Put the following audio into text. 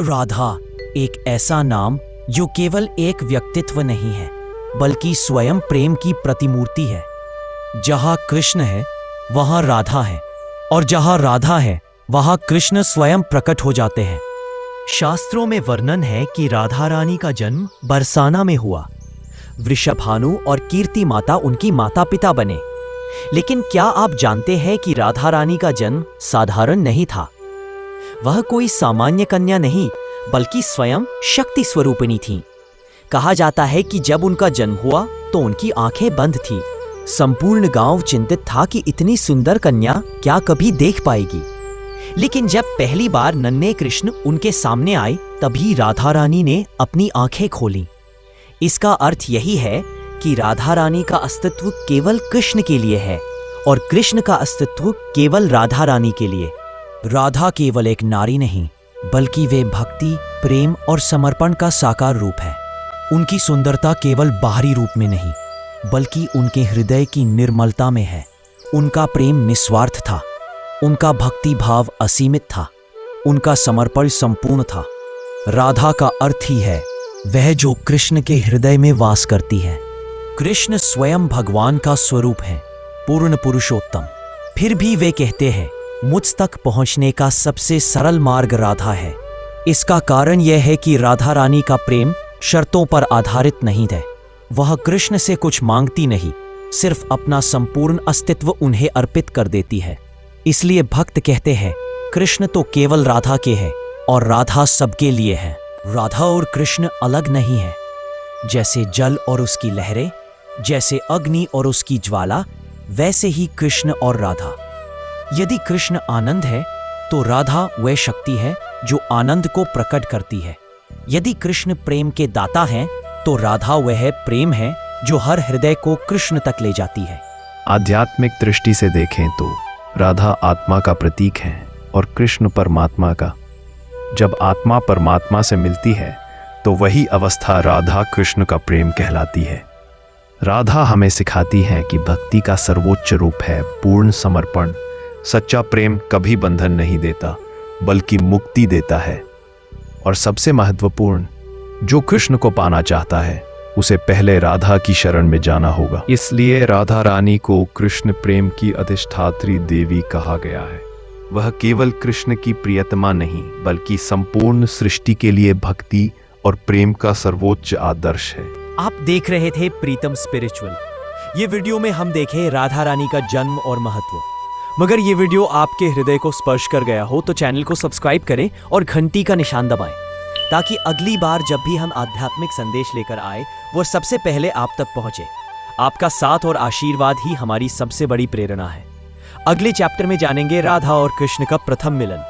राधा एक ऐसा नाम जो केवल एक व्यक्तित्व नहीं है बल्कि स्वयं प्रेम की प्रतिमूर्ति है। जहाँ कृष्ण है वहाँ राधा है और जहाँ राधा है वहाँ कृष्ण स्वयं प्रकट हो जाते हैं। शास्त्रों में वर्णन है कि राधा रानी का जन्म बरसाना में हुआ। वृषभानु और कीर्ति माता उनकी माता पिता बने। लेकिन क्या आप जानते हैं कि राधा रानी का जन्म साधारण नहीं था। वह कोई सामान्य कन्या नहीं बल्कि स्वयं शक्ति स्वरूपिणी थी। कहा जाता है कि जब उनका जन्म हुआ तो उनकी आंखें बंद थीं। संपूर्ण गांव चिंतित था कि इतनी सुंदर कन्या क्या कभी देख पाएगी। लेकिन जब पहली बार नन्हे कृष्ण उनके सामने आए तभी राधा रानी ने अपनी आंखें खोलीं। इसका अर्थ यही है कि राधा रानी का अस्तित्व केवल कृष्ण के लिए है और कृष्ण का अस्तित्व केवल राधा रानी के लिए। राधा केवल एक नारी नहीं बल्कि वे भक्ति, प्रेम और समर्पण का साकार रूप है। उनकी सुंदरता केवल बाहरी रूप में नहीं बल्कि उनके हृदय की निर्मलता में है। उनका प्रेम निस्वार्थ था, उनका भक्ति भाव असीमित था, उनका समर्पण संपूर्ण था। राधा का अर्थ ही है वह जो कृष्ण के हृदय में वास करती है। कृष्ण स्वयं भगवान का स्वरूप है, पूर्ण पुरुषोत्तम। फिर भी वे कहते हैं मुझ तक पहुंचने का सबसे सरल मार्ग राधा है। इसका कारण यह है कि राधा रानी का प्रेम शर्तों पर आधारित नहीं है। वह कृष्ण से कुछ मांगती नहीं, सिर्फ अपना संपूर्ण अस्तित्व उन्हें अर्पित कर देती है। इसलिए भक्त कहते हैं कृष्ण तो केवल राधा के है और राधा सबके लिए है। राधा और कृष्ण अलग नहीं है। जैसे जल और उसकी लहरें, जैसे अग्नि और उसकी ज्वाला, वैसे ही कृष्ण और राधा। यदि कृष्ण आनंद है तो राधा वह शक्ति है जो आनंद को प्रकट करती है। यदि कृष्ण प्रेम के दाता हैं तो राधा वह प्रेम है जो हर हृदय को कृष्ण तक ले जाती है। आध्यात्मिक दृष्टि से देखें तो राधा आत्मा का प्रतीक है और कृष्ण परमात्मा का। जब आत्मा परमात्मा से मिलती है तो वही अवस्था राधा कृष्ण का प्रेम कहलाती है। राधा हमें सिखाती है कि भक्ति का सर्वोच्च रूप है पूर्ण समर्पण। सच्चा प्रेम कभी बंधन नहीं देता बल्कि मुक्ति देता है। और सबसे महत्वपूर्ण, जो कृष्ण को पाना चाहता है उसे पहले राधा की शरण में जाना होगा। इसलिए राधा रानी को कृष्ण प्रेम की अधिष्ठात्री देवी कहा गया है। वह केवल कृष्ण की प्रियतमा नहीं बल्कि संपूर्ण सृष्टि के लिए भक्ति और प्रेम का सर्वोच्च आदर्श है। आप देख रहे थे प्रीतम स्पिरिचुअल। ये वीडियो में हम देखे राधा रानी का जन्म और महत्व। मगर ये वीडियो आपके हृदय को स्पर्श कर गया हो तो चैनल को सब्सक्राइब करें और घंटी का निशान दबाएं ताकि अगली बार जब भी हम आध्यात्मिक संदेश लेकर आए वो सबसे पहले आप तक पहुंचे। आपका साथ और आशीर्वाद ही हमारी सबसे बड़ी प्रेरणा है। अगले चैप्टर में जानेंगे राधा और कृष्ण का प्रथम मिलन।